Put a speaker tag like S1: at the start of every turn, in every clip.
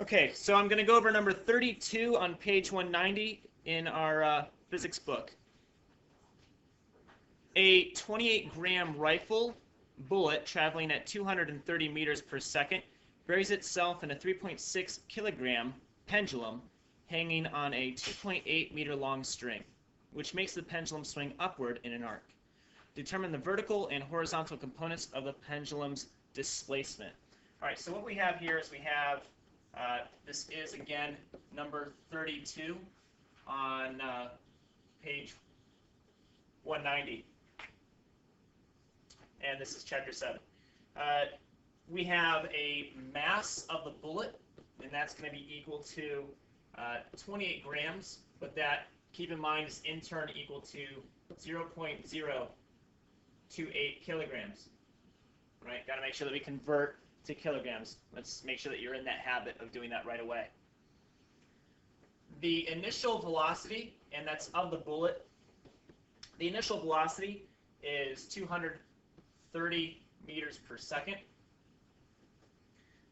S1: Okay, so I'm going to go over number 32 on page 190 in our physics book. A 28-gram rifle bullet traveling at 230 meters per second buries itself in a 3.6 kilogram pendulum hanging on a 2.8 meter long string, which makes the pendulum swing upward in an arc. Determine the vertical and horizontal components of the pendulum's displacement. All right, so what we have here is we have, this is again number 32 on page 190. And this is chapter 7. We have a mass of the bullet, and that's going to be equal to 28 grams, but that, keep in mind, is in turn equal to 0.028 kilograms. Right? Got to make sure that we convert to kilograms. Let's make sure that you're in that habit of doing that right away. The initial velocity, and that's of the bullet, the initial velocity is 230 meters per second.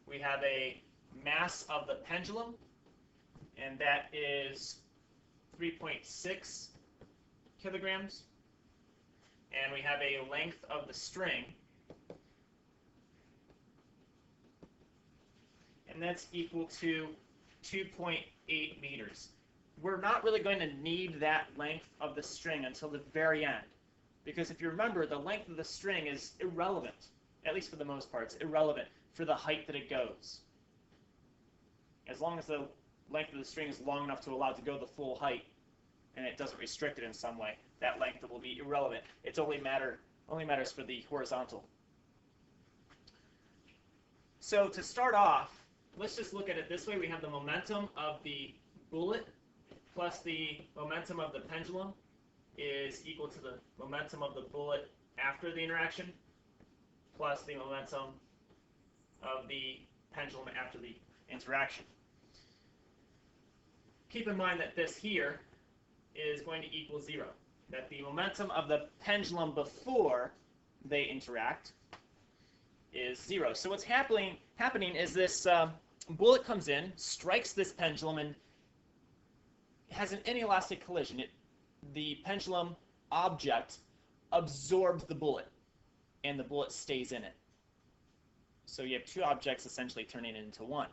S1: We have a mass of the pendulum, and that is 3.6 kilograms. And we have a length of the string, and that's equal to 2.8 meters. We're not really going to need that length of the string until the very end, because if you remember, the length of the string is irrelevant, at least for the most part. It's irrelevant for the height that it goes. As long as the length of the string is long enough to allow it to go the full height, and it doesn't restrict it in some way, that length will be irrelevant. It's only matters for the horizontal. So to start off, let's just look at it this way. We have the momentum of the bullet plus the momentum of the pendulum is equal to the momentum of the bullet after the interaction plus the momentum of the pendulum after the interaction. Keep in mind that this here is going to equal 0, that the momentum of the pendulum before they interact is 0. So what's happening is this bullet comes in, strikes this pendulum, and has an inelastic collision. The pendulum object absorbs the bullet, and the bullet stays in it. So you have two objects essentially turning into one.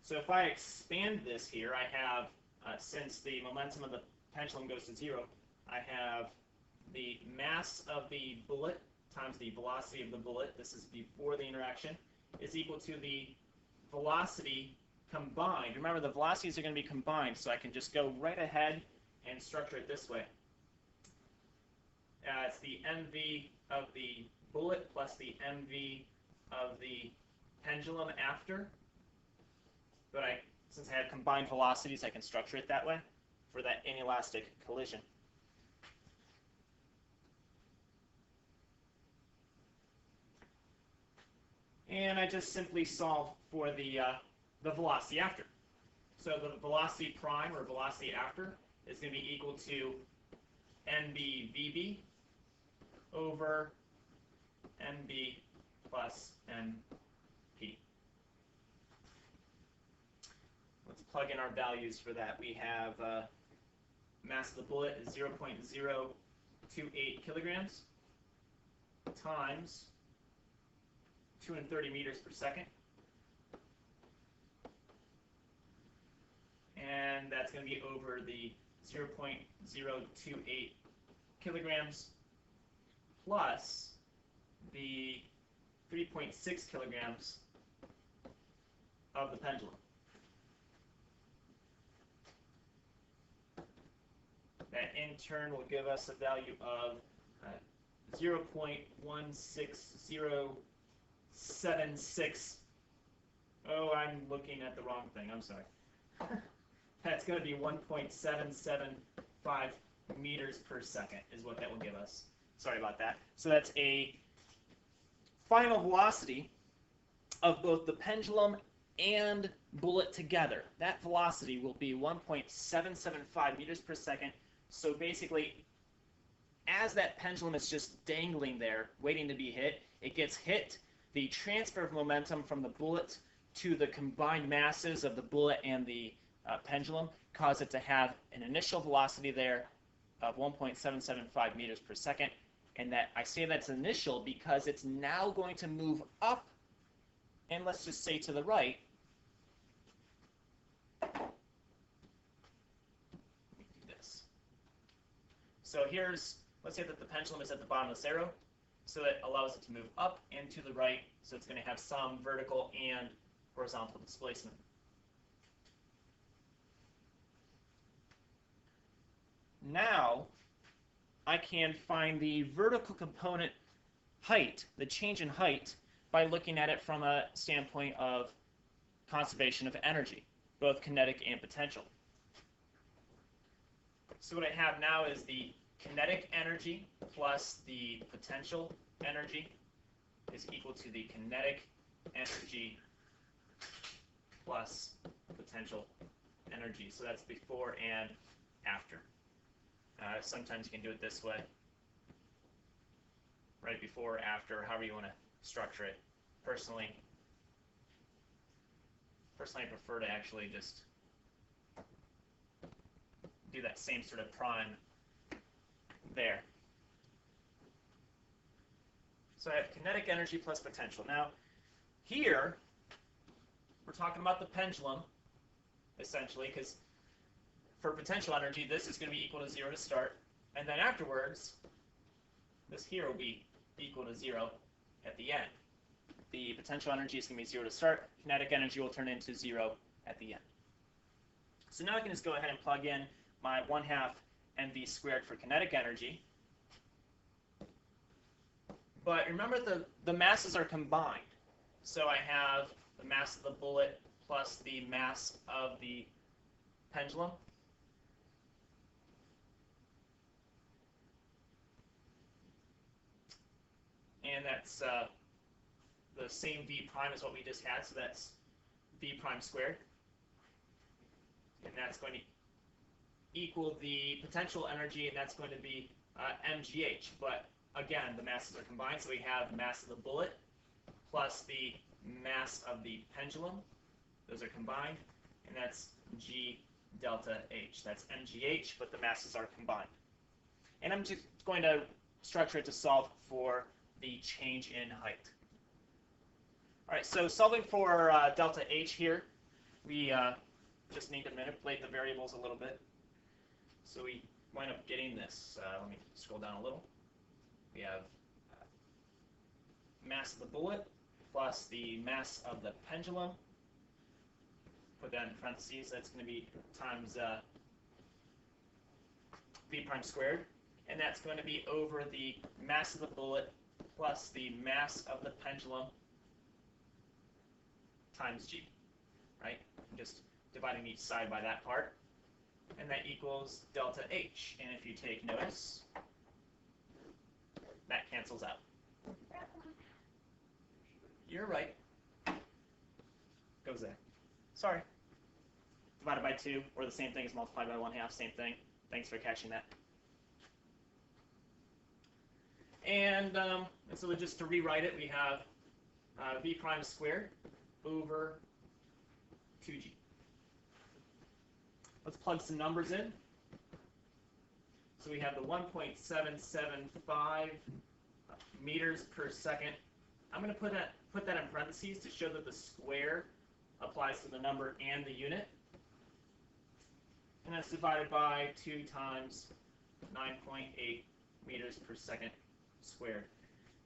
S1: So if I expand this here, I have, since the momentum of the pendulum goes to 0, I have the mass of the bullet times the velocity of the bullet, this is before the interaction, is equal to the velocity combined. Remember, the velocities are going to be combined, so I can just go right ahead and structure it this way. It's the mv of the bullet plus the mv of the pendulum after. But since I have combined velocities, I can structure it that way for that inelastic collision. And I just simply solve for the velocity after. So the velocity prime, or velocity after, is going to be equal to nbvb over nb plus np. Let's plug in our values for that. We have mass of the bullet is 0.028 kilograms times 230 meters per second. And that's going to be over the 0.028 kilograms plus the 3.6 kilograms of the pendulum. That in turn will give us a value of 0.16076. Oh, I'm looking at the wrong thing. I'm sorry. That's going to be 1.775 meters per second is what that will give us. Sorry about that. So that's a final velocity of both the pendulum and bullet together. That velocity will be 1.775 meters per second. So basically, as that pendulum is just dangling there, waiting to be hit, it gets hit the transfer of momentum from the bullet to the combined masses of the bullet and the pendulum cause it to have an initial velocity there of 1.775 meters per second. And that I say that's initial because it's now going to move up, and let's just say to the right. This. So let's say that the pendulum is at the bottom of this arrow, so that allows it to move up and to the right, so it's going to have some vertical and horizontal displacement. Now, I can find the vertical component height, the change in height, by looking at it from a standpoint of conservation of energy, both kinetic and potential. So what I have now is the kinetic energy plus the potential energy is equal to the kinetic energy plus potential energy. So that's before and after. Sometimes you can do it this way, right before or after, however you want to structure it. Personally, I prefer to actually just do that same sort of prime there. So I have kinetic energy plus potential. Now, here, we're talking about the pendulum, essentially, because for potential energy, this is going to be equal to 0 to start, and then afterwards, this here will be equal to 0 at the end. The potential energy is going to be 0 to start. Kinetic energy will turn into 0 at the end. So now I can just go ahead and plug in my 1/2 mv squared for kinetic energy. But remember, the masses are combined. So I have the mass of the bullet plus the mass of the pendulum. And that's the same v prime as what we just had, so that's v prime squared. And that's going to equal the potential energy, and that's going to be mgh. But again, the masses are combined, so we have the mass of the bullet plus the mass of the pendulum. Those are combined, and that's g delta h. That's mgh, but the masses are combined. And I'm just going to structure it to solve for the change in height. All right, so solving for delta h here, we just need to manipulate the variables a little bit. So we wind up getting this. Let me scroll down a little. We have mass of the bullet plus the mass of the pendulum. Put that in parentheses. That's going to be times v prime squared. And that's going to be over the mass of the bullet plus the mass of the pendulum times g, right? Just dividing each side by that part. And that equals delta h. And if you take notice, that cancels out. You're right. Goes there. Sorry. Divided by 2, or the same thing as multiplied by 1/2, same thing. Thanks for catching that. And so just to rewrite it, we have v prime squared over 2g. Let's plug some numbers in. So we have the 1.775 meters per second. I'm going to put that in parentheses to show that the square applies to the number and the unit. And that's divided by 2 times 9.8 meters per second squared.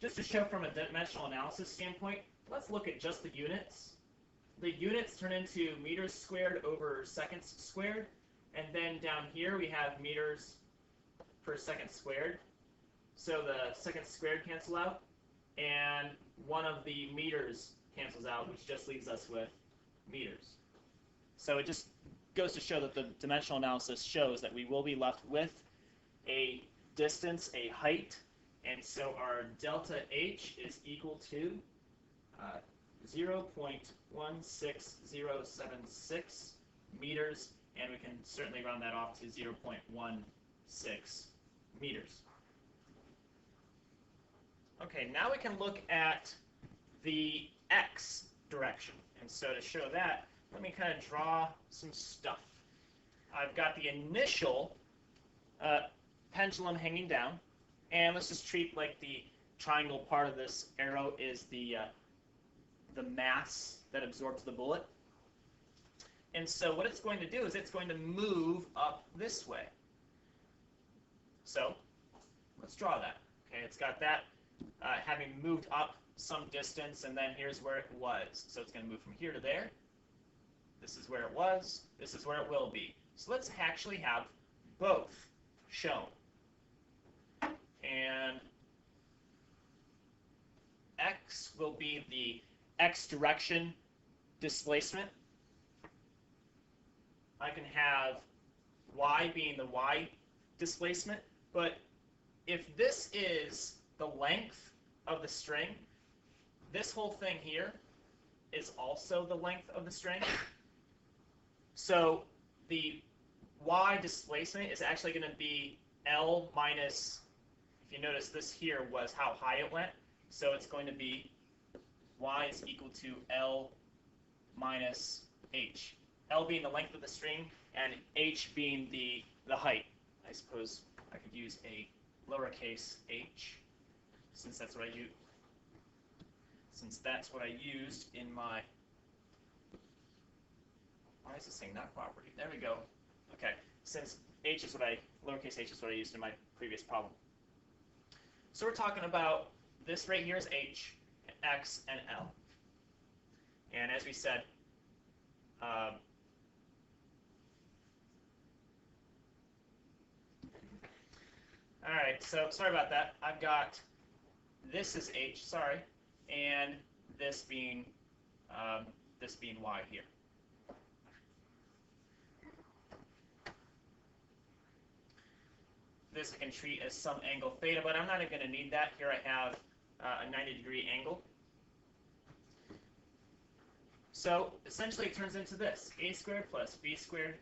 S1: Just to show from a dimensional analysis standpoint, let's look at just the units. The units turn into meters squared over seconds squared. And then down here we have meters per second squared. So the seconds squared cancel out, and one of the meters cancels out, which just leaves us with meters. So it just goes to show that the dimensional analysis shows that we will be left with a distance, a height, and so our delta h is equal to 0.16076 meters, and we can certainly round that off to 0.16 meters. Okay, now we can look at the x direction. And so to show that, let me kind of draw some stuff. I've got the initial pendulum hanging down, and let's just treat like the triangle part of this arrow is the mass that absorbs the bullet. And so what it's going to do is it's going to move up this way. So let's draw that. Okay, it's got that having moved up some distance, and then here's where it was. So it's going to move from here to there. This is where it was. This is where it will be. So let's actually have both shown. And x will be the x direction displacement. I can have y being the y displacement, but if this is the length of the string, this whole thing here is also the length of the string. So the y displacement is actually going to be L minus, if you notice this here was how high it went, so it's going to be y is equal to L minus h. L being the length of the string and h being the height. I suppose I could use a lowercase h since that's what I used in my, why is this thing not cooperating? There we go. Okay, since h is lowercase h is what I used in my previous problem. So we're talking about this right here is h, x, and L. And as we said, all right, so sorry about that. I've got this is h, sorry, and this being y here. This I can treat as some angle theta, but I'm not even going to need that. Here I have a 90-degree angle. So essentially it turns into this. A squared plus b squared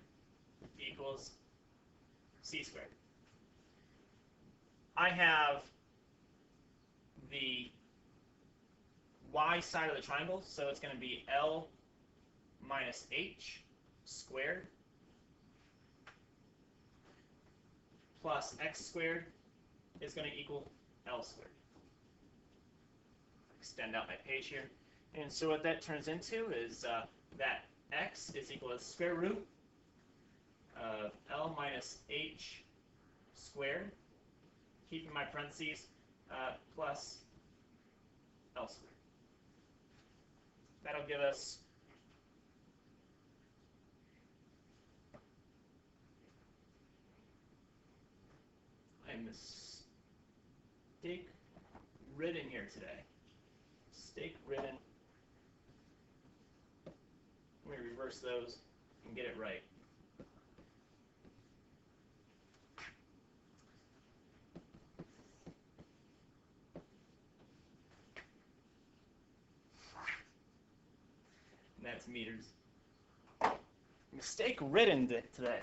S1: equals c squared. I have the y side of the triangle, so it's going to be L minus h squared plus x squared is going to equal L squared. Extend out my page here. And so what that turns into is that x is equal to the square root of L minus h squared, keeping my parentheses, plus L squared. That'll give us a mistake ridden here today. Mistake ridden. Let me reverse those and get it right. And that's meters. Mistake ridden today.